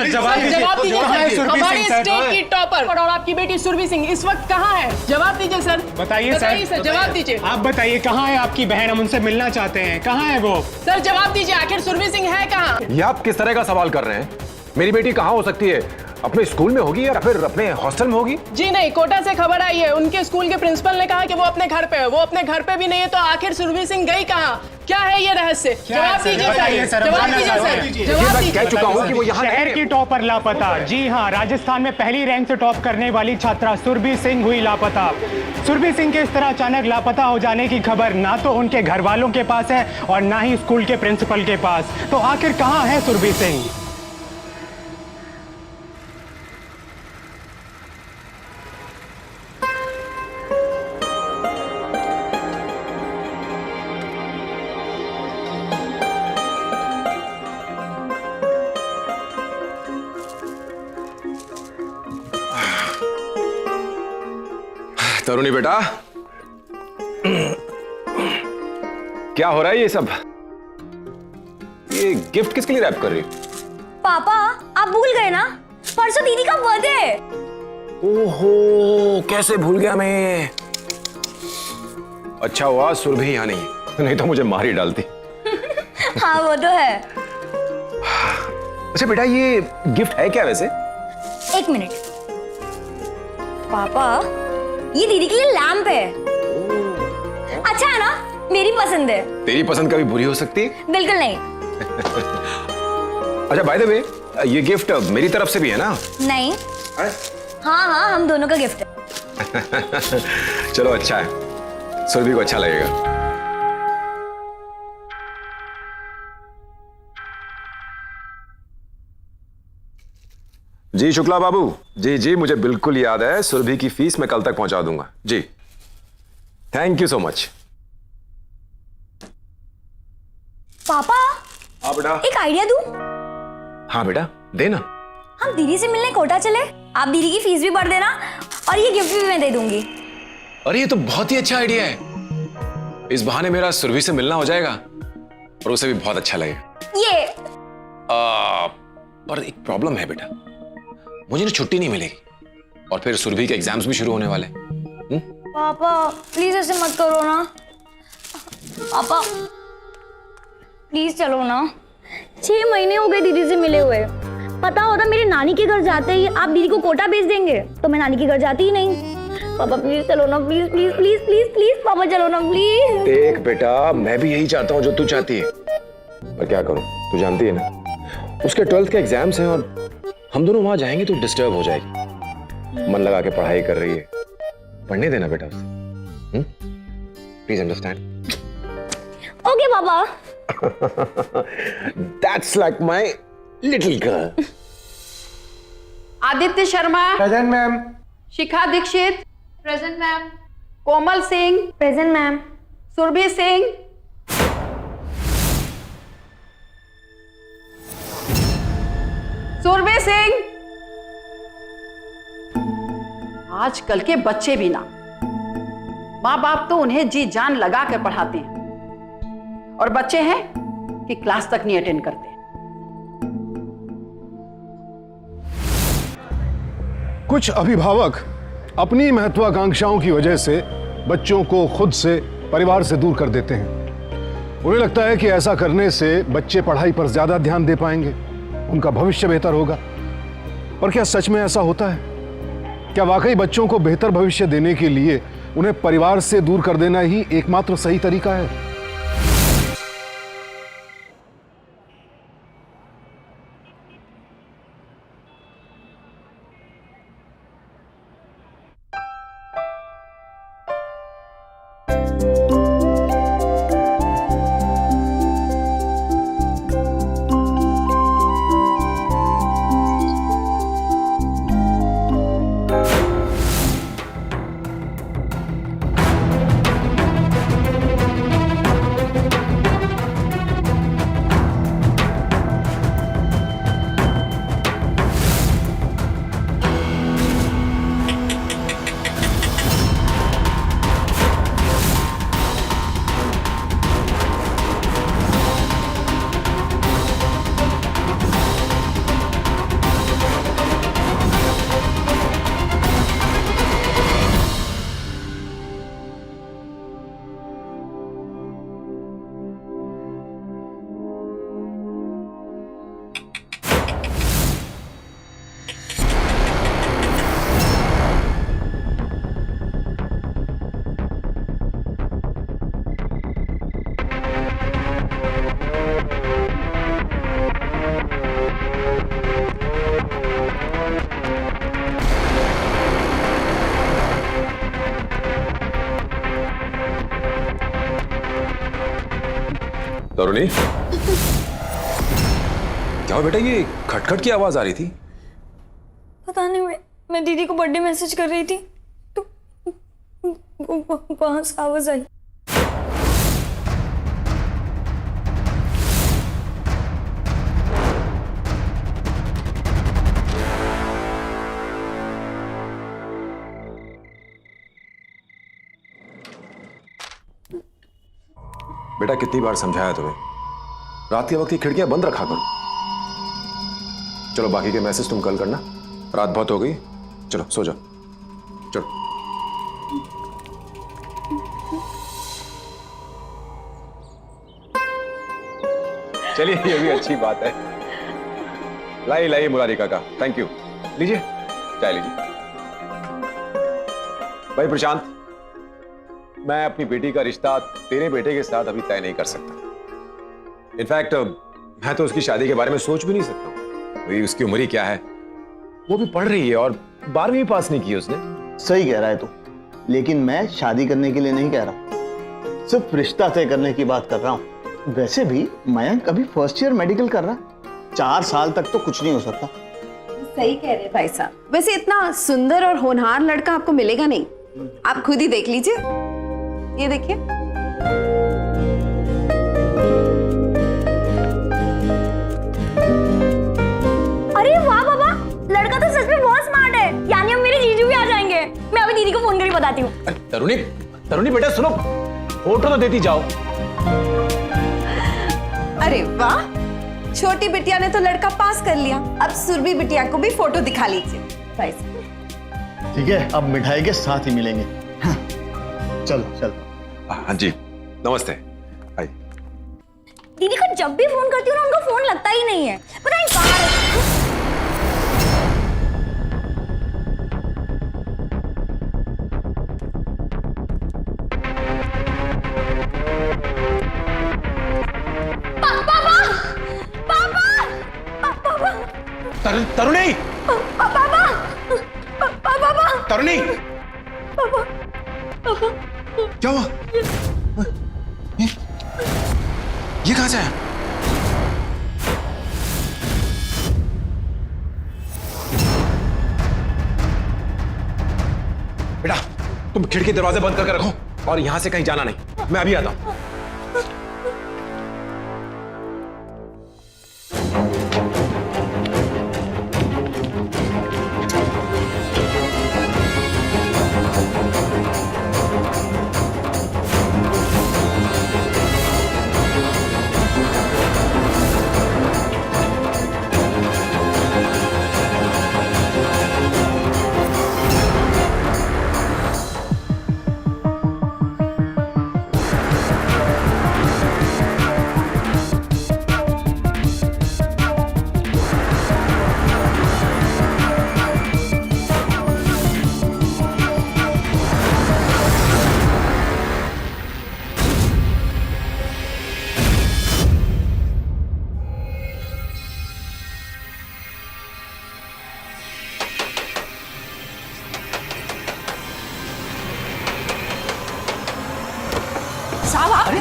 Sir जवाब दीजिए sir. हमारी स्टेट की टॉपर और आपकी बेटी सुरभि सिंह इस वक्त कहाँ है? जवाब दीजिए सर। बताइए सर, जवाब दीजिए। आप बताइए कहाँ है आपकी बहन, हम उनसे मिलना चाहते हैं, कहाँ है वो? सर जवाब दीजिए, आखिर सुरभि सिंह है कहाँ? ये आप किस तरह का सवाल कर रहे हैं? मेरी बेटी कहाँ हो सकती है? अपने स्कूल में होगी या फिर अपने हॉस्टल में होगी? जी नहीं, कोटा से खबर आई है, उनके स्कूल के प्रिंसिपल ने कहा कि वो अपने घर पे है। वो अपने घर पे भी नहीं है, तो आखिर सुरभि सिंह गई कहाँ? क्या है ये रहस्य? जवाब दीजिए सर। जवाब दीजिए सर। जवाब मैं दीजिए। कह चुका हूँ कि वो यहाँ शहर की टॉपर लापता। जी हाँ, राजस्थान में पहली रैंक से टॉप करने वाली छात्रा सुरभि सिंह हुई लापता। सुरभि सिंह के इस तरह अचानक लापता हो जाने की खबर ना तो उनके घर वालों के पास है और ना ही स्कूल के प्रिंसिपल के पास। तो आखिर कहाँ है सुरभि सिंह? तरुणी बेटा, क्या हो रहा है ये सब? ये गिफ्ट किसके लिए रैप कर रही हो? पापा आप भूल गए ना, परसों दीदी का बर्थडे है। ओहो, कैसे भूल गया मैं। अच्छा हुआ सुरभि यहाँ नहीं तो मुझे मार ही डालती। हाँ वो तो है। अच्छा बेटा, ये गिफ्ट है क्या वैसे? एक मिनट पापा, ये दीदी के लिए लैंप है। अच्छा है ना, मेरी पसंद है। तेरी पसंद कभी बुरी हो सकती है? बिल्कुल नहीं। अच्छा बाय द वे, ये गिफ्ट मेरी तरफ से भी है ना? नहीं। हाँ हम दोनों का गिफ्ट है। चलो अच्छा है, सुरभि को अच्छा लगेगा। जी शुक्ला बाबू, जी मुझे बिल्कुल याद है, सुरभि की फीस मैं कल तक पहुंचा दूंगा। जी थैंक यू सो मच। पापा हाँ बेटा। एक आइडिया दूं? हाँ बेटा देना। हम दीदी से मिलने कोटा चले, आप दीदी की फीस भी भर देना और ये गिफ्ट भी मैं दे दूंगी। अरे ये तो बहुत ही अच्छा आइडिया है। इस बहाने मेरा सुरभि से मिलना हो जाएगा और उसे भी बहुत अच्छा लगेगा। ये पर एक प्रॉब्लम है बेटा, मुझे ना छुट्टी नहीं मिलेगी और फिर सुरभि के एग्जाम्स भी शुरू होने वाले। पापा प्लीज ऐसे मत करो ना। पापा प्लीज चलो ना। 6 महीने हो गए दीदी से मिले हुए। पता होता मेरी नानी के घर जाते ही आप दीदी को कोटा भेज देंगे, तो मैं नानी के घर जाती ही नहीं। पापा प्लीज चलो ना, please please please please please पापा चलो ना प्लीज। देख बेटा, मैं भी यही चाहता हूँ जो तू चाहती है, पर क्या करूं, तू जानती है ना उसके 12th के एग्जाम्स हैं और हम दोनों वहां जाएंगे तो डिस्टर्ब हो जाएगी। मन लगा के पढ़ाई कर रही है, पढ़ने देना बेटा उसे। Please understand. ओके पापा। That's like my little girl. Aditya Sharma present ma'am. Shikha Dikshit present ma'am. Komal Singh present ma'am. Surabhi Singh Surabhi Singh. आजकल के बच्चे भी ना, माँ बाप तो उन्हें जी जान लगा कर पढ़ाते हैं और बच्चे हैं कि क्लास तक नहीं अटेंड करते। कुछ अभिभावक अपनी महत्वाकांक्षाओं की वजह से बच्चों को खुद से, परिवार से दूर कर देते हैं। उन्हें लगता है कि ऐसा करने से बच्चे पढ़ाई पर ज्यादा ध्यान दे पाएंगे, उनका भविष्य बेहतर होगा। पर क्या सच में ऐसा होता है? क्या वाकई बच्चों को बेहतर भविष्य देने के लिए उन्हें परिवार से दूर कर देना ही एकमात्र सही तरीका है? तरुणी, क्या हुआ बेटा? ये खटखट की आवाज आ रही थी। पता नहीं, मैं दीदी को बर्थडे मैसेज कर रही थी तो वहां से आवाज आई। बेटा कितनी बार समझाया तुम्हें, रात के वक्त की खिड़कियां बंद रखा करो। चलो बाकी के मैसेज तुम कल करना, रात बहुत हो गई, चलो सो जाओ, चलो। चलिए ये भी अच्छी बात है। लाइए लाइए मुरारी काका, थैंक यू। लीजिए चाय लीजिए। भाई प्रशांत, मैं अपनी बेटी का रिश्ता तेरे बेटे के साथ अभी तय नहीं कर सकता। इनफैक्ट मैं तो उसकी शादी के बारे में सोच भी नहीं सकता। अभी उसकी उम्र ही क्या है, वो भी पढ़ रही है और 12वीं पास नहीं की उसने। सही कह रहा है तू, लेकिन मैं शादी करने के लिए नहीं कह रहा, सिर्फ रिश्ता तय करने की बात कर रहा हूँ। वैसे भी मयंक अभी फर्स्ट ईयर मेडिकल कर रहा, 4 साल तक तो कुछ नहीं हो सकता। सही कह रहे हैं भाई साहब। वैसे इतना सुंदर और होनहार लड़का आपको मिलेगा नहीं, आप खुद ही देख लीजिए। ये देखिए, अरे वाह बाबा, लड़का तो सच में बहुत स्मार्ट है। यानी अब मेरे जीजू भी आ जाएंगे। मैं अभी दीदी को फोन करके बताती हूँ। तरुणी, तरुणी बेटा सुनो, फोटो तो देती जाओ। अरे वाह, छोटी बिटिया ने तो लड़का पास कर लिया, अब सुरभि बिटिया को भी फोटो दिखा लीजिए भाई साहब। ठीक है, अब मिठाई के साथ ही मिलेंगे। हाँ, चलो चलो। हाँ जी, नमस्ते। हाय। दीदी को जब भी फोन करती हूँ ना, उनका फोन लगता ही नहीं है, पता नहीं कहाँ है। तरुणी, तरुणी, क्या हुआ? ये कहां से आया? बेटा तुम खिड़की दरवाजे बंद करके रखो और यहां से कहीं जाना नहीं, मैं अभी आता हूं।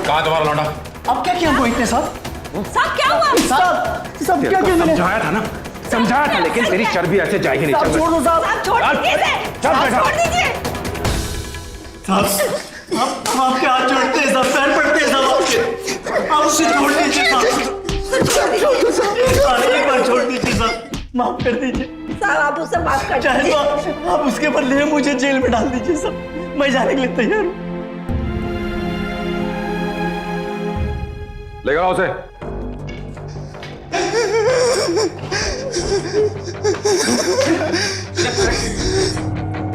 कहाँ तुम्हारा लौंडा? अब क्या किया हमको इतने साहब? साहब क्या हुआ? साहब क्या किया मैंने? समझाया था ना, समझाया था, लेकिन तेरी चर्बी ऐसे जाएगी नहीं। साहब छोड़ दो साहब। साहब छोड़ दीजिए इसे। साहब छोड़ दीजिए। साहब हम आपके हाथ जोड़ते हैं साहब, पैर पड़ते हैं साहब आपके, आप उसे छोड़ दीजिए साहब। एक बार छोड़ दीजिए साहब, माफ कर दीजिए साहब, आप उससे बात कर चाहे तो आप उसके बदले में मुझे जेल में डाल दीजिए साहब, मैं जाने के लिए तैयार हूँ। लेकर आओ उसे।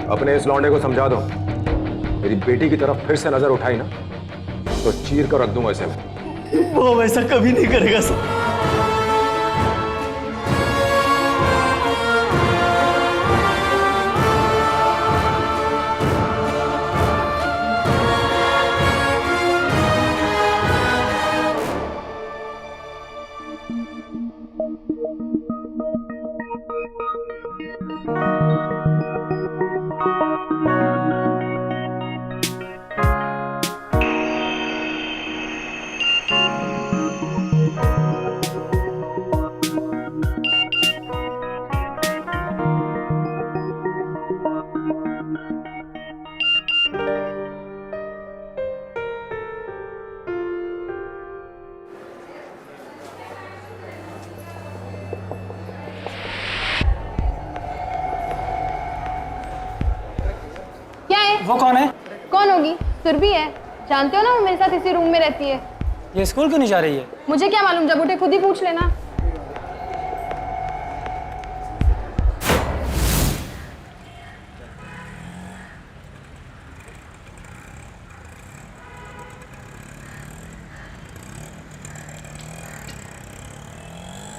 अपने इस लौंडे को समझा दो, मेरी बेटी की तरफ फिर से नजर उठाई ना तो चीर कर रख दूंगा इसे। वो वैसा कभी नहीं करेगा सर। वो कौन है? कौन होगी? सुरभि है। जानते हो ना, वो मेरे साथ इसी रूम में रहती है। ये स्कूल क्यों नहीं जा रही है? मुझे क्या मालूम, जब उठे खुद ही पूछ लेना।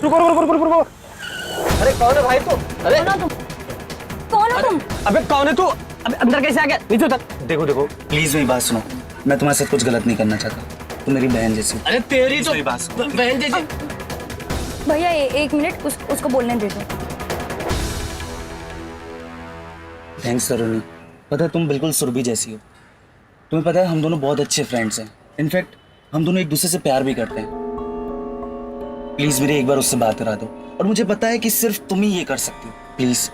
रुको रुको रुको रुको रुको। अरे कौन है भाई तू? अरे कौन हो तुम? अबे कौन है तू? अबे अंदर कैसे आ गया? नीचे उतर। देखो देखो प्लीज मेरी बात सुनो, मैं तुम्हारे साथ कुछ गलत नहीं करना चाहता, तुम मेरी बहन जैसी हो। अरे तेरी तो मेरी बात सुनो। बहन जैसी। भैया एक मिनट, उसको बोलने दे दो। थैंक्स तरुणी, पता है तुम बिल्कुल सुरभि जैसी हो। तुम्हें पता है हम दोनों बहुत अच्छे फ्रेंड्स हैं, इनफैक्ट हम दोनों एक दूसरे से प्यार भी करते हैं। प्लीज मेरी एक बार उससे बात करा दो, और मुझे पता है कि सिर्फ तुम ही ये कर सकती हो, प्लीज।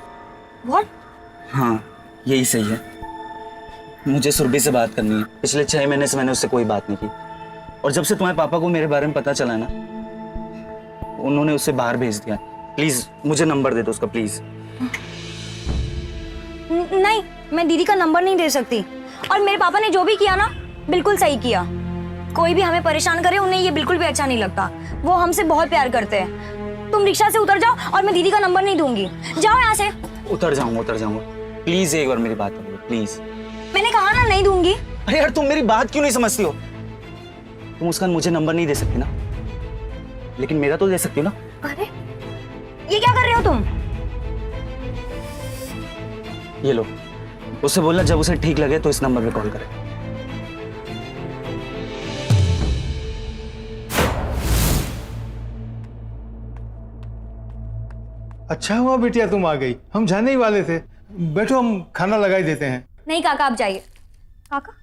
व्हाट? हाँ यही सही है, मुझे सुरभि से बात करनी है। पिछले 6 महीने से मैंने उससे कोई बात नहीं की, और जब से तुम्हारे पापा को मेरे बारे में पता चला ना, उन्होंने उसे बाहर भेज दिया। प्लीज मुझे नंबर दे दो उसका, प्लीज। नहीं, मैं दीदी का नंबर नहीं दे सकती। और मेरे पापा ने जो भी किया ना, बिल्कुल सही किया। कोई भी हमें परेशान करे, उन्हें ये बिल्कुल भी अच्छा नहीं लगता। वो हमसे बहुत प्यार करते हैं। तुम रिक्शा से उतर जाओ, और मैं दीदी का नंबर नहीं दूंगी। जाओ यहाँ से। उतर जाऊंगा। प्लीज एक बार मेरी बात करो, प्लीज। मैंने कहा ना, नहीं दूंगी। अरे यार तुम मेरी बात क्यों नहीं समझती हो? तुम उसका मुझे नंबर नहीं दे सकती ना, लेकिन मेरा तो दे सकती हो ना। अरे ये क्या कर रहे हो तुम? ये लो, उससे बोलना जब उसे ठीक लगे तो इस नंबर पे कॉल करे। अच्छा हुआ बिटिया तुम आ गई, हम जाने ही वाले थे। बैठो, हम खाना लगाई देते हैं। नहीं काका, आप जाइए। काका,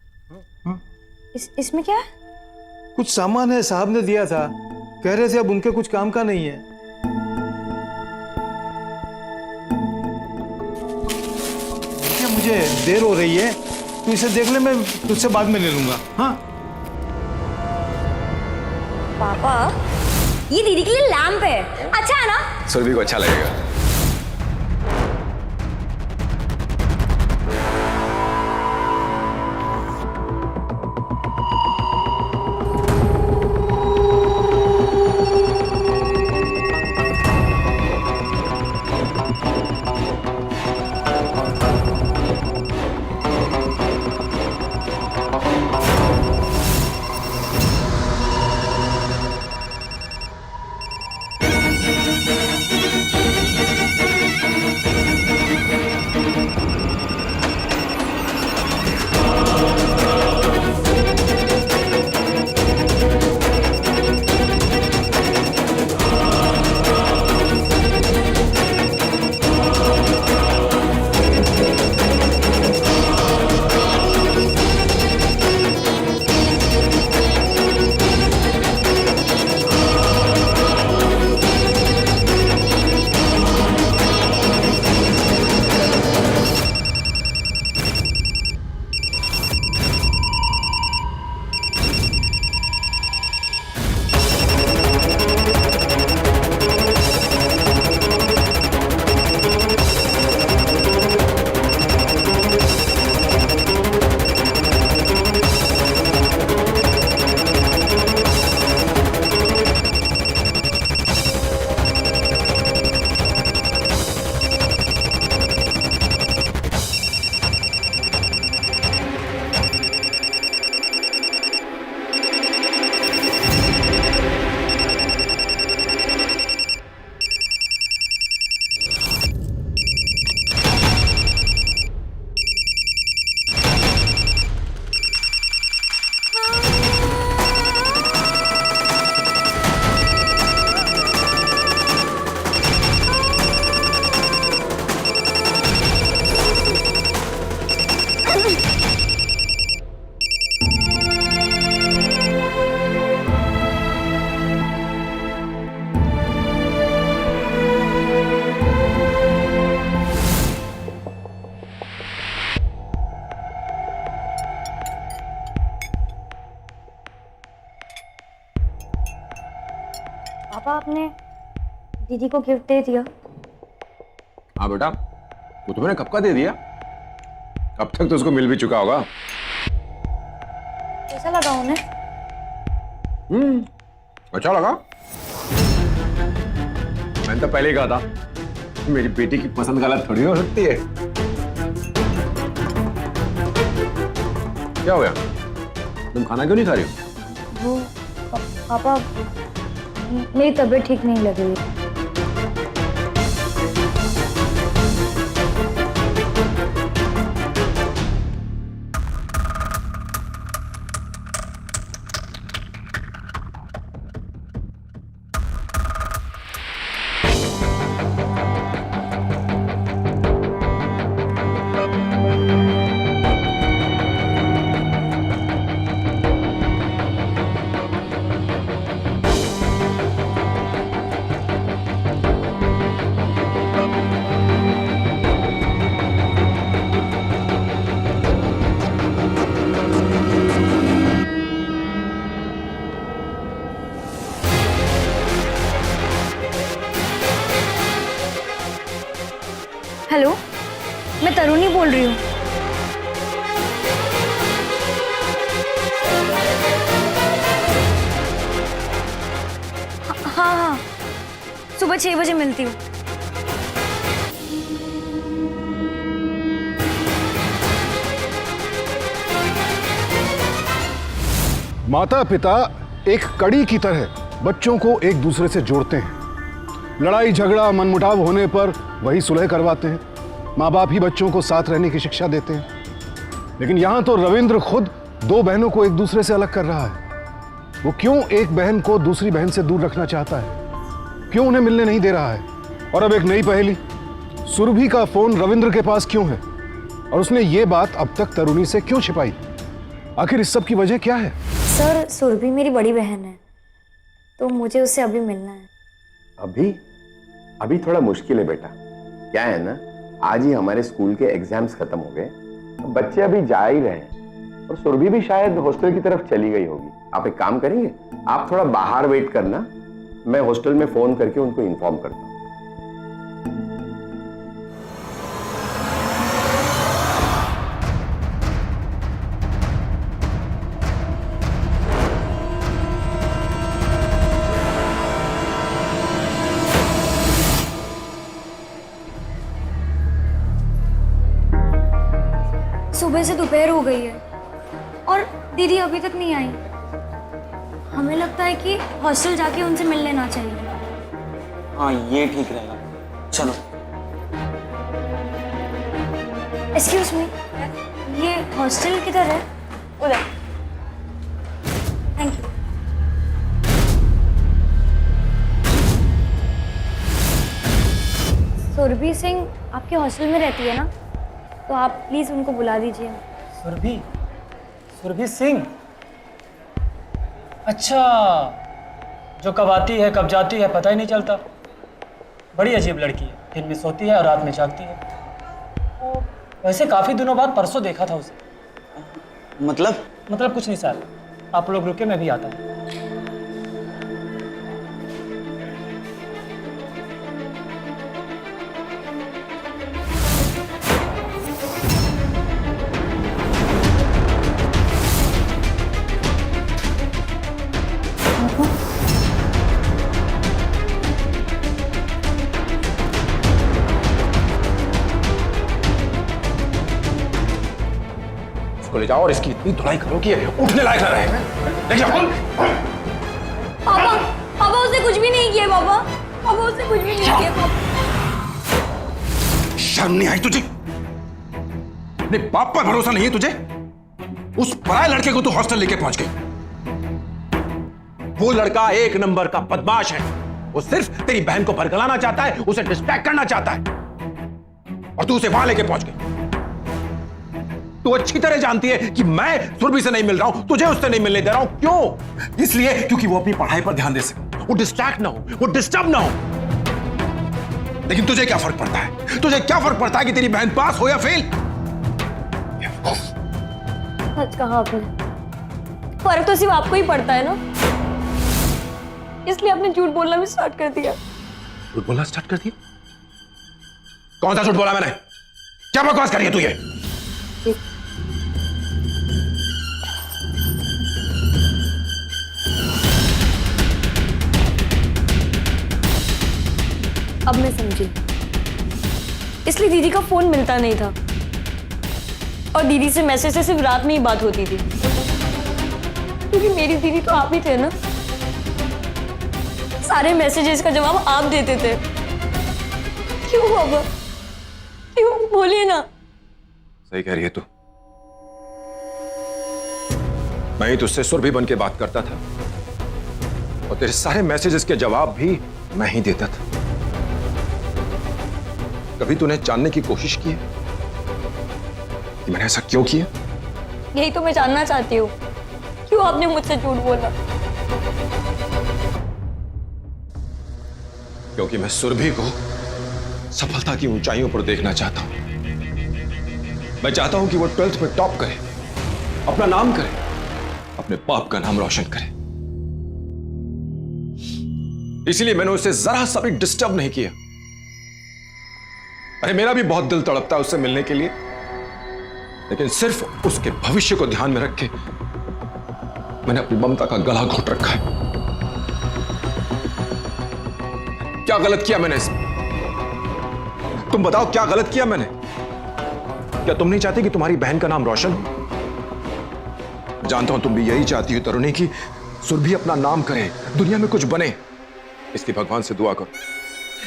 इसमें क्या है? कुछ सामान है, साहब ने दिया था, कह रहे थे अब उनके कुछ काम का नहीं है। क्या मुझे देर हो रही है, तू इसे देख ले, मैं तुझसे बाद में ले लूंगा। हाँ पापा, ये दीदी के लिए लैंप है, अच्छा है ना? सुरभि को अच्छा लगेगा। पापा, आपने दीदी को गिफ्ट दे दिया? हाँ बेटा, वो तो मैंने कब का दे दिया। अब तक तो उसको मिल भी चुका होगा। कैसा लगा उन्हें? अच्छा लगा। मैंने तो पहले ही कहा था मेरी बेटी की पसंद गलत थोड़ी हो सकती है। क्या हो गया? तुम खाना क्यों नहीं खा रही हो? वो पापा, मेरी तबीयत ठीक नहीं लग रही। हेलो, मैं तरुणी बोल रही हूँ। हाँ हाँ, सुबह 6 बजे मिलती हूँ। माता पिता एक कड़ी की तरह बच्चों को एक दूसरे से जोड़ते हैं। लड़ाई झगड़ा मनमुटाव होने पर वही सुलह करवाते हैं। माँ बाप ही बच्चों को साथ रहने की शिक्षा देते हैं। लेकिन यहाँ तो रविंद्र खुद 2 बहनों को एक दूसरे से अलग कर रहा है। वो क्यों एक बहन को दूसरी बहन से दूर रखना चाहता है? क्यों उन्हें मिलने नहीं दे रहा है? और अब एक नई पहेली, सुरभि का फोन रविंद्र के पास क्यों है? और उसने ये बात अब तक तरुणी से क्यों छिपाई? आखिर इस सब की वजह क्या है? सर, सुरभि मेरी बड़ी बहन है, तो मुझे उससे अभी मिलना है। अभी थोड़ा मुश्किल है बेटा। क्या है ना, आज ही हमारे स्कूल के एग्जाम्स खत्म हो गए, बच्चे अभी जा ही रहे हैं और सुरभि भी शायद हॉस्टल की तरफ चली गई होगी। आप एक काम करेंगे, आप थोड़ा बाहर वेट करना, मैं हॉस्टल में फोन करके उनको इन्फॉर्म करता हूँ। सुबह से दोपहर हो गई है और दीदी अभी तक नहीं आई। हमें लगता है कि हॉस्टल जाके उनसे मिल लेना चाहिए। हाँ, ये ठीक रहेगा। चलो। एक्सक्यूज मी, ये हॉस्टल किधर है? उधर। Thank you. सुरभि सिंह आपके हॉस्टल में रहती है ना? तो आप प्लीज उनको बुला दीजिए। सुरभि सिंह? अच्छा, जो कब आती है कब जाती है पता ही नहीं चलता। बड़ी अजीब लड़की है, दिन में सोती है और रात में जागती है। वैसे काफी दिनों बाद परसों देखा था उसे। मतलब कुछ नहीं सर, आप लोग रुके, मैं भी आता हूँ। ले जाओ और इसकी इतनी धुलाई करो कि उठने लायक ना रहे। ले जाओ। पापा उसने कुछ भी नहीं किया। पापा उसने कुछ भी नहीं किया। शर्म नहीं आई तुझे? अपने बाप पर भरोसा नहीं है तुझे? उस पराये लड़के को तू हॉस्टल लेके पहुंच गई। वो लड़का 1 नंबर का बदमाश है। वो सिर्फ तेरी बहन को बरगलाना चाहता है, उसे डिस्ट्रैक्ट करना चाहता है, और तू उसे वहां लेके पहुंच गई। तू अच्छी तरह जानती है कि मैं सुरभि से नहीं मिल रहा हूं, तुझे उससे नहीं मिलने दे रहा हूं। क्यों? इसलिए क्योंकि वो अपनी पढ़ाई पर ध्यान दे सके, वो डिस्ट्रैक्ट ना हो, वो डिस्टर्ब ना हो। लेकिन तुझे क्या फर्क पड़ता है? तुझे क्या फर्क पड़ता है कि तेरी बहन पास हो या फेल? सच कहा आपने, फर्क तो सिर्फ आपको ही पड़ता है ना, इसलिए आपने झूठ बोलना भी स्टार्ट कर दिया। झूठ बोलना स्टार्ट कर दिया? कौन सा झूठ बोला मैंने? क्या बकवास कर रही है तू ये? अब मैं समझी, इसलिए दीदी का फोन मिलता नहीं था और दीदी से मैसेज से सिर्फ रात में ही बात होती थी, क्योंकि मेरी दीदी तो आप ही थे ना। सारे मैसेजेस का जवाब आप देते थे। क्यों बाबा, क्यों? बोलिए ना। सही कह रही है तू। मैं ही तुझसे सुरभि बन के बात करता था और तेरे सारे मैसेजेस के जवाब भी मैं ही देता था। कभी तूने जानने की कोशिश की है कि मैंने ऐसा क्यों किया? यही तो मैं जानना चाहती हूँ, क्यों आपने मुझसे झूठ बोला? क्योंकि मैं सुरभि को सफलता की ऊंचाइयों पर देखना चाहता हूं। मैं चाहता हूं कि वो 12th में टॉप करे, अपना नाम करे, अपने बाप का नाम रोशन करे। इसलिए मैंने उसे जरा सा भी डिस्टर्ब नहीं किया। अरे मेरा भी बहुत दिल तड़पता है उससे मिलने के लिए, लेकिन सिर्फ उसके भविष्य को ध्यान में रख के मैंने अपनी ममता का गला घोट रखा है। क्या गलत किया मैंने इसमें? तुम बताओ, क्या गलत किया मैंने? क्या तुम नहीं चाहती कि तुम्हारी बहन का नाम रोशन हो? जानता हूं तुम भी यही चाहती हो तरुणी, की सुरभि अपना नाम करे, दुनिया में कुछ बने। इसलिए भगवान से दुआ करो,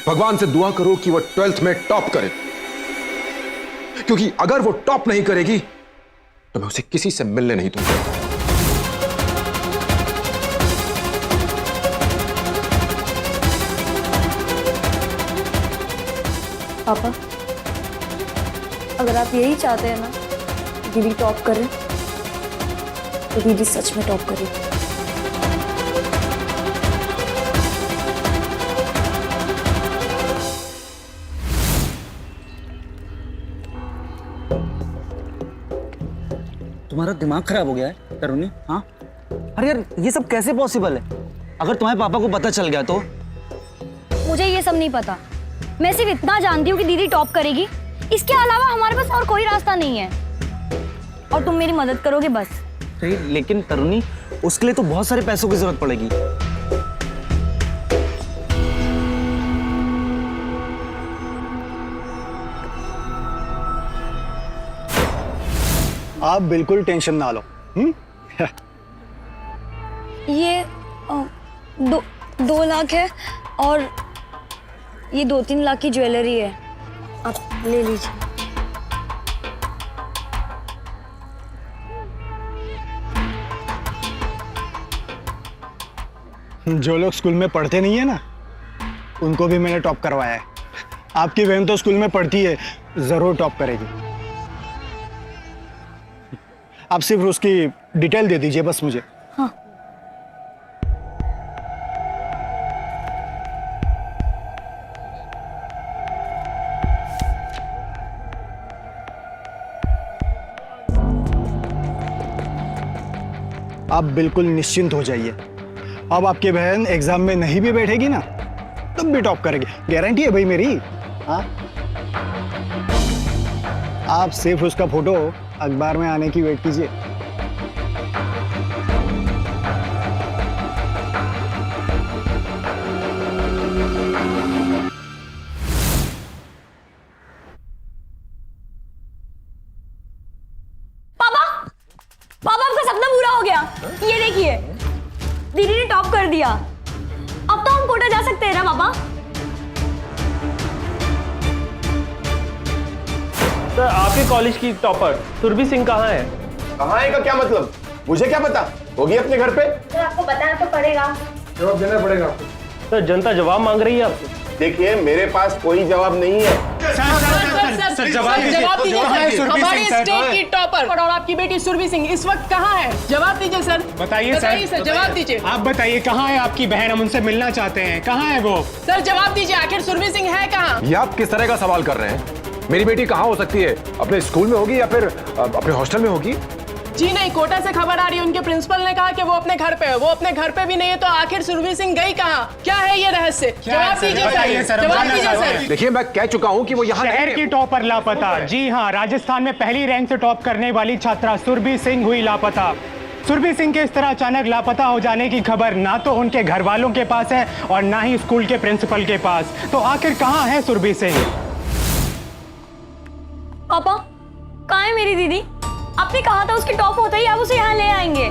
भगवान से दुआ करो कि वो 12th में टॉप करे, क्योंकि अगर वो टॉप नहीं करेगी तो मैं उसे किसी से मिलने नहीं दूंगा। पापा, अगर आप यही चाहते हैं ना दीदी टॉप करे, तो दीदी सच में टॉप करे। तुम्हारा दिमाग खराब हो गया है तरुणी? हाँ, अरे यार ये सब कैसे पॉसिबल है? अगर तुम्हारे पापा को पता चल गया तो? मुझे ये सब नहीं पता, मैं सिर्फ इतना जानती हूँ कि दीदी टॉप करेगी। इसके अलावा हमारे पास और कोई रास्ता नहीं है, और तुम मेरी मदद करोगे बस। लेकिन तरुणी, उसके लिए तो बहुत सारे पैसों की जरूरत पड़ेगी। आप बिल्कुल टेंशन ना लो। ये 2 लाख है और ये 2-3 लाख की ज्वेलरी है, आप ले लीजिए। जो लोग स्कूल में पढ़ते नहीं है ना, उनको भी मैंने टॉप करवाया है। आपकी बहन तो स्कूल में पढ़ती है, जरूर टॉप करेगी। आप सिर्फ उसकी डिटेल दे दीजिए बस मुझे। हाँ। आप बिल्कुल निश्चिंत हो जाइए। अब आपकी बहन एग्जाम में नहीं भी बैठेगी ना, तब भी टॉप करेगी, गारंटी है भाई मेरी। हाँ, आप सिर्फ उसका फोटो अखबार में आने की वेट कीजिए। पापा, पापा आपका सपना पूरा हो गया। ये देखिए, दीदी ने टॉप कर दिया। अब तो हम कोटा जा सकते हैं ना पापा? सर, आपके कॉलेज की टॉपर सुरभि सिंह कहाँ है? कहाँ है का क्या मतलब? मुझे क्या पता, होगी अपने घर पे। सर, आपको बताना तो पड़ेगा। जवाब देना पड़ेगा आपको। सर, जनता जवाब मांग रही है आपसे। देखिए, मेरे पास कोई जवाब नहीं है। सर, जवाब दीजिए। हमारी स्टेट की टॉपर और आपकी बेटी सुरभि सिंह इस वक्त कहाँ है? जवाब दीजिए सर। बताइए सर, जवाब दीजिए। आप बताइए, कहाँ है आपकी बहन? हम उनसे मिलना चाहते हैं। कहाँ है वो? सर जवाब दीजिए, आखिर सुरभि सिंह है कहाँ? ये आप किस तरह का सवाल कर रहे हैं? मेरी बेटी कहाँ हो सकती है? अपने स्कूल में होगी या फिर अपने हॉस्टल में होगी? जी नहीं, कोटा से खबर आ रही है, उनके प्रिंसिपल ने कहा कि वो अपने घर पे है। वो अपने घर पे भी नहीं है, तो आखिर सुरभि सिंह गई कहाँ? क्या है ये रहस्य? जवाब दीजिए सर, जवाब दीजिए सर। देखिए, मैं कह चुका हूं कि वो यहाँ शहर की टॉपर लापता। जी हाँ, राजस्थान में पहली रैंक से टॉप करने वाली छात्रा सुरभि सिंह हुई लापता। सुरभि सिंह के इस तरह अचानक लापता हो जाने की खबर ना तो उनके घर वालों के पास है और ना ही स्कूल के प्रिंसिपल के पास। तो आखिर कहाँ है सुरभि सिंह? पापा, कहाँ है मेरी दीदी? आपने कहा था उसकी टॉप होता ही आप उसे यहाँ ले आएंगे।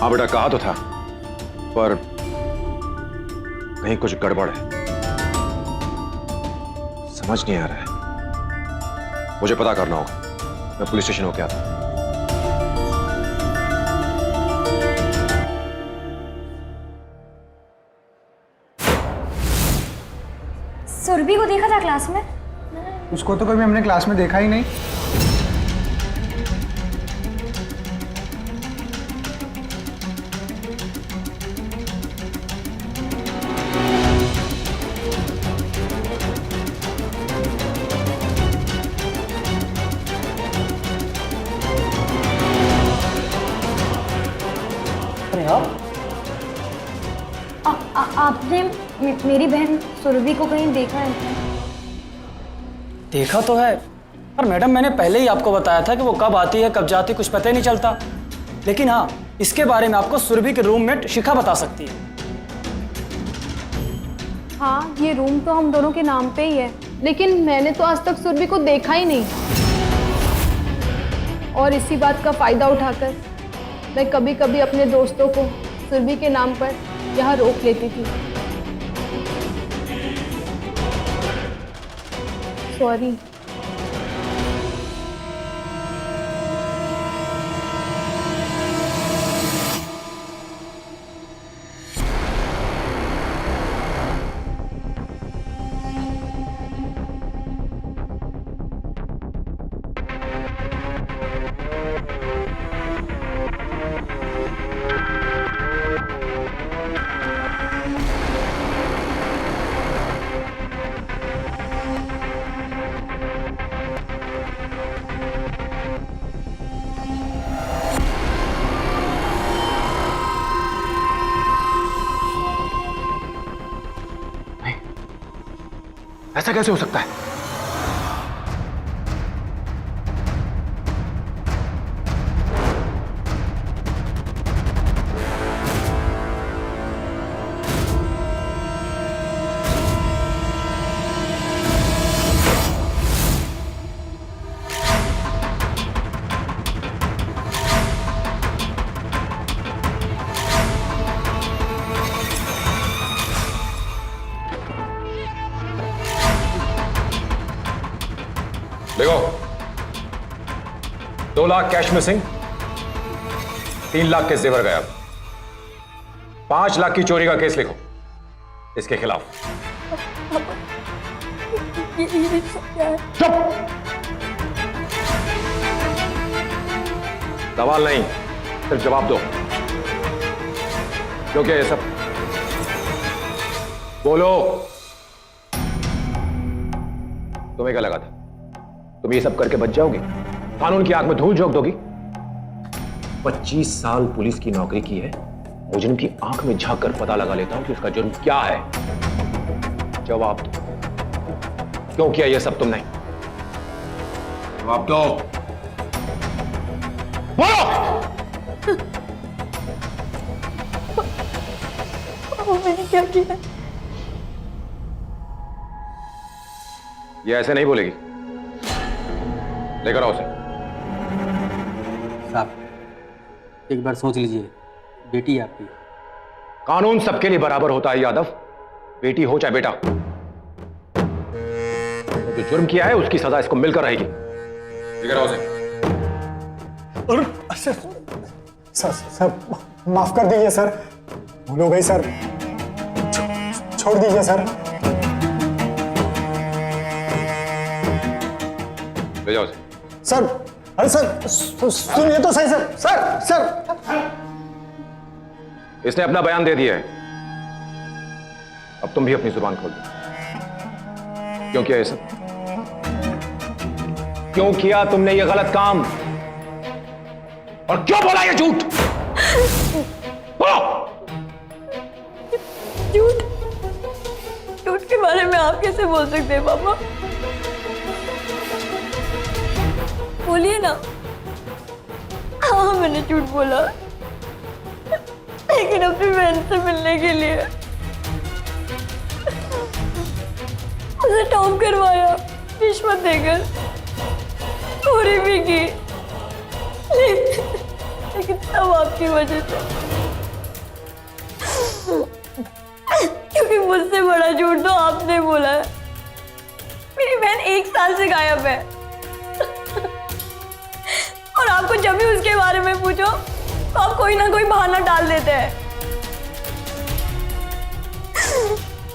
हाँ बेटा, कहा तो था, पर कहीं कुछ गड़बड़ है, समझ नहीं आ रहा है। मुझे पता करना होगा। मैं पुलिस स्टेशन होके आता हूं। सुरभि को देखा था क्लास में? उसको तो कभी हमने क्लास में देखा ही नहीं। अरे आप आपने मेरी बहन सुरभि को कहीं देखा है क्या? देखा तो है, पर मैडम मैंने पहले ही आपको बताया था कि वो कब आती है कब जाती है कुछ पता ही नहीं चलता। लेकिन हाँ, इसके बारे में आपको सुरभि के रूममेट शिखा बता सकती है। हाँ, ये रूम तो हम दोनों के नाम पे ही है, लेकिन मैंने तो आज तक सुरभि को देखा ही नहीं। और इसी बात का फायदा उठाकर मैं कभी कभी अपने दोस्तों को सुरभि के नाम पर यहाँ रोक लेती थी। सॉरी। ऐसा कैसे हो सकता है? देखो, 2 लाख कैश मिसिंग, 3 लाख के जेवर गायब, 5 लाख की चोरी का केस लिखो इसके खिलाफ। चुप! सवाल नहीं, सिर्फ जवाब दो। क्यों क्या ये सब? बोलो। तुम्हें क्या लगा था तुम ये सब करके बच जाओगी? कानून की आंख में धूल झोंक दोगी? 25 साल पुलिस की नौकरी की है, मुजरिम की आंख में झांक कर पता लगा लेता हूं कि उसका जुर्म क्या है। जवाब दो, क्यों किया ये सब तुमने? जवाब दो, बोलो। मैंने क्या किया? ये ऐसे नहीं बोलेगी। लेकर आओ उसे। साहब, एक बार सोच लीजिए, बेटी है आपकी। कानून सबके लिए बराबर होता है यादव, बेटी हो चाहे बेटा। जो जुर्म किया है उसकी सजा इसको मिलकर रहेगी। लेकर आओ उसे। और सर माफ कर दीजिए सर, भूल हो गई सर, छोड़ दीजिए सर। ले जाओ उसे। सर, अरे सर सुनिए तो सही सर। सर इसने अपना बयान दे दिया है, अब तुम भी अपनी जुबान खोल दो। क्यों किया ये सब? क्यों किया तुमने ये गलत काम? और क्यों बोला ये झूठ? बोलो। झूठ झूठ के बारे में आप कैसे बोल सकते हैं पापा? बोलिए ना। हाँ मैंने झूठ बोला, लेकिन अपनी बहन से मिलने के लिए उसे टॉप करवाया, रिश्वत देकर चोरी भी की, लेकिन सब आपकी वजह से। क्योंकि मुझसे बड़ा झूठ तो आपने बोला है। मेरी बहन 1 साल से गायब है और आपको जब भी उसके बारे में पूछो तो आप कोई ना कोई बहाना डाल देते हैं।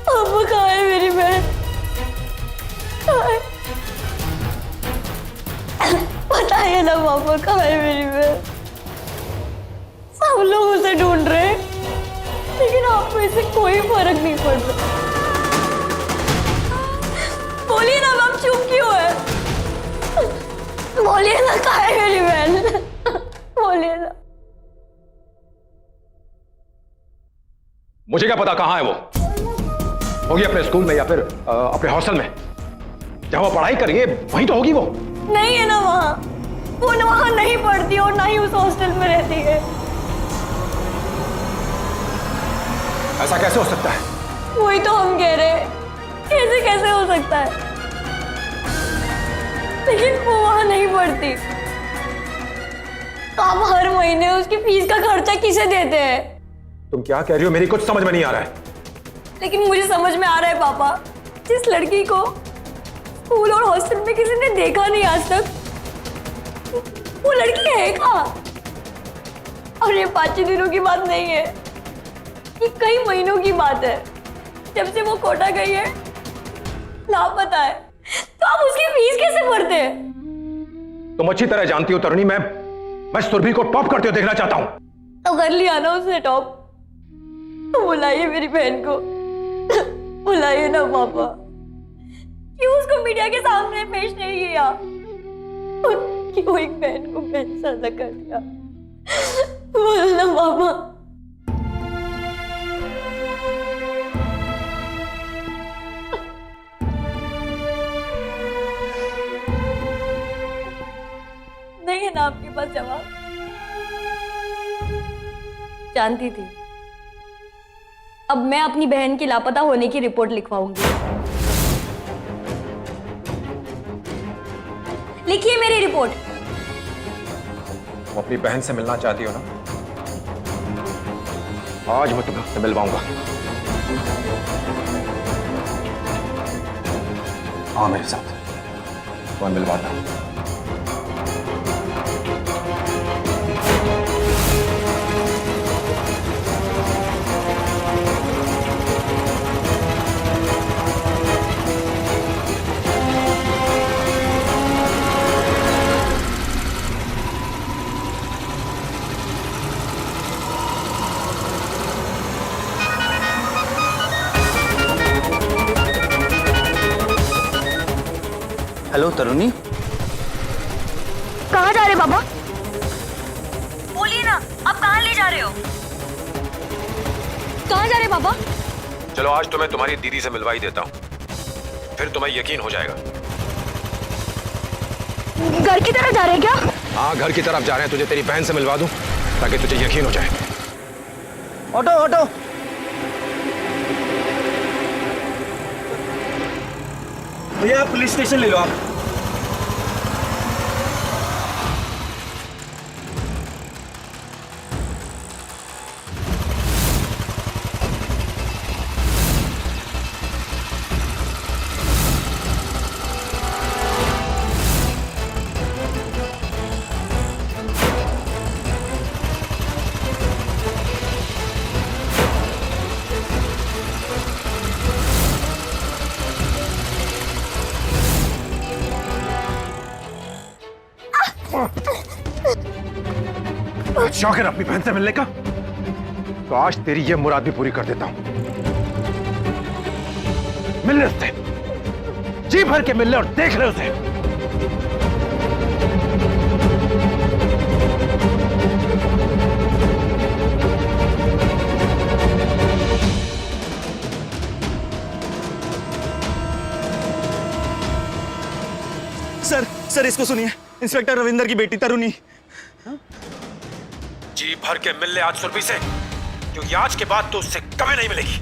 अब कहाँ है मेरी बहन? बताइए ना पापा, कहाँ है मेरी बहन? सब लोग उसे ढूंढ रहे हैं, लेकिन आपको इससे कोई फर्क नहीं पड़ रहा। बोलिए ना, आप चुप क्यों है? बोलिए ना, कहाँ है मेरी बहन? बोलिए ना। मुझे क्या पता कहाँ है वो? होगी अपने स्कूल में या फिर अपने हॉस्टल में। जहां वो पढ़ाई करेंगे वहीं तो होगी वो। नहीं है ना वहाँ, वो ना वहाँ नहीं पढ़ती और ना ही उस हॉस्टल में रहती है। ऐसा कैसे हो सकता है? वही तो हम कह रहे हैं, कैसे कैसे हो सकता है? लेकिन वो वहाँ नहीं पढ़ती। तो आप हर महीने उसकी फीस का खर्चा किसे देते हैं? तुम क्या कह रही हो? मेरी कुछ समझ में नहीं आ रहा है। लेकिन मुझे समझ में आ रहा है पापा। जिस लड़की को स्कूल और हॉस्टल में किसी ने देखा नहीं आज तक, वो लड़की है कहाँ? और ये 5 दिनों की बात नहीं है, ये कई महीनों की बात है। जब से वो कोटा गई है, लापता है, तो आप उसकी फीस कैसे भरते हैं? तुम अच्छी तरह जानती हो तरुणी, मैं सुरभि को टॉप करते हुए देखना चाहता हूं। तो कर लिया ना उसने टॉप, तो बुलाइए मेरी बहन को। बुलाइए ना पापा। क्यों उसको मीडिया के सामने पेश नहीं किया? क्यों एक बहन को बेइज्जत कर दिया? बोल ना पापा। नहीं है ना आपके पास जवाब? जानती थी। अब मैं अपनी बहन की लापता होने की रिपोर्ट लिखवाऊंगी। लिखिए मेरी रिपोर्ट। तुम अपनी बहन से मिलना चाहती हो ना? आज मैं तुम्हें उससे मिलवाऊंगा। हाँ मेरे साथ, तुम्हें मिलवाता हूं। हेलो तरुणी। कहाँ जा रहे पापा? बोलिए ना, आप कहाँ ले जा रहे हो? कहाँ जा रहे पापा? चलो आज तुम्हें तुम्हारी दीदी से मिलवा ही देता हूं, फिर तुम्हें यकीन हो जाएगा। घर की तरफ जा रहे हैं क्या? हाँ घर की तरफ जा रहे हैं, तुझे तेरी बहन से मिलवा दूं ताकि तुझे यकीन हो जाए। Auto auto. भैया पुलिस स्टेशन ले लो आप। शौक है अपनी बहन से मिलने का, तो आज तेरी ये मुराद भी पूरी कर देता हूं। मिल ले उससे, जी भर के मिल ले और देख ले उसे। सर इसको सुनिए, इंस्पेक्टर रविंदर की बेटी तरुणी। जी भर के मिल ले आज सुरभि से, क्योंकि आज के बाद तो उससे कभी नहीं मिलेगी।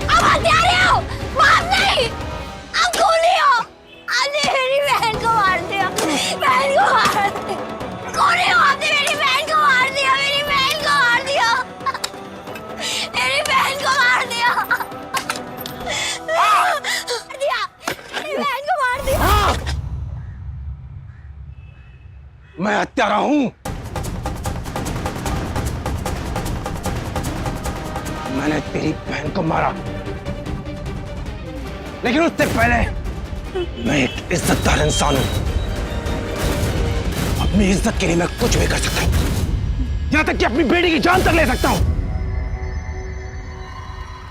अब हत्यारे हो, माफ नहीं, अब गोली हो। आपने मेरी बहन को मार दिया, बहन को मार दिया। गोली हो, आपने मेरी बहन को मार दिया, मेरी बहन को मार दिया, मेरी बहन को मार दिया, मेरी बहन को मार दिया। मैं हत्यारा हूं। मैंने तेरी बहन को मारा, लेकिन उससे पहले मैं एक इज्जतदार इंसान हूं। अपनी इज्जत के लिए मैं कुछ भी कर सकता हूं, यहां तक कि अपनी बेटी की जान तक ले सकता हूं।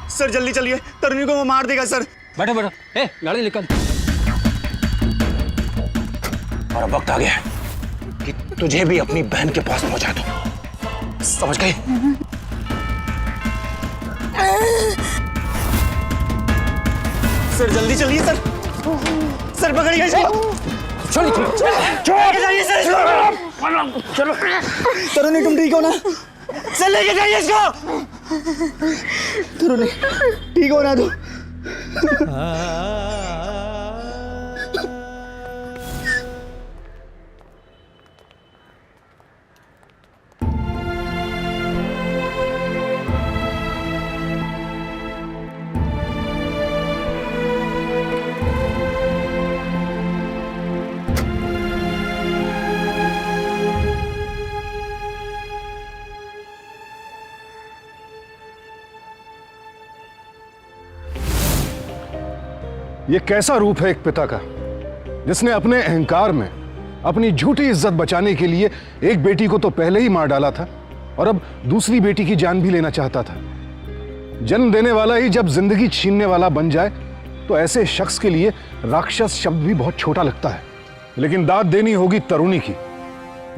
सर जल्दी चलिए, तरुणी को वो मार देगा सर। बैठो बैठो, ए गाड़ी निकल। और अब वक्त आ गया है कि तुझे भी अपनी बहन के पास पहुंचा दूं, समझ गए? सर जल्दी चलिए सर, सर पकड़िए इसको। लेके जाइए सर इसको। तरुणी तुम ठीक हो ना? सर लेके जाइए इसको। तरुणी ठीक हो ना तू? ये कैसा रूप है एक पिता का, जिसने अपने अहंकार में अपनी झूठी इज्जत बचाने के लिए एक बेटी को तो पहले ही मार डाला था और अब दूसरी बेटी की जान भी लेना चाहता था। जन्म देने वाला ही जब जिंदगी छीनने वाला बन जाए तो ऐसे शख्स के लिए राक्षस शब्द भी बहुत छोटा लगता है। लेकिन दाद देनी होगी तरुणी की,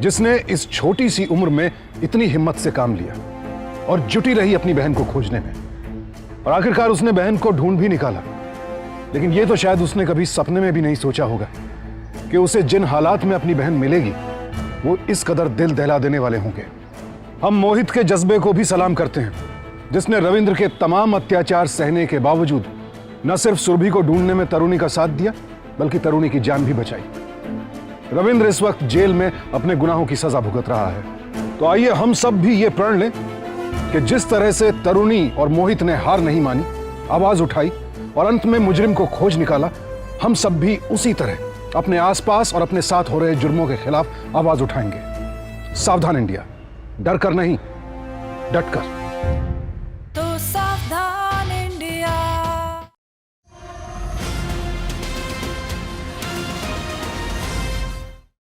जिसने इस छोटी सी उम्र में इतनी हिम्मत से काम लिया और जुटी रही अपनी बहन को खोजने में, और आखिरकार उसने बहन को ढूंढ भी निकाला। लेकिन यह तो शायद उसने कभी सपने में भी नहीं सोचा होगा कि उसे जिन हालात में अपनी बहन मिलेगी वो इस कदर दिल दहला देने वाले होंगे। हम मोहित के जज्बे को भी सलाम करते हैं, जिसने रविंद्र के तमाम अत्याचार सहने के बावजूद न सिर्फ सुरभि को ढूंढने में तरुणी का साथ दिया, बल्कि तरुणी की जान भी बचाई। रविंद्र इस वक्त जेल में अपने गुनाहों की सजा भुगत रहा है। तो आइए हम सब भी ये प्रण लें कि जिस तरह से तरुणी और मोहित ने हार नहीं मानी, आवाज उठाई और अंत में मुजरिम को खोज निकाला, हम सब भी उसी तरह अपने आसपास और अपने साथ हो रहे जुर्मों के खिलाफ आवाज उठाएंगे। सावधान इंडिया, डर कर नहीं, डट कर।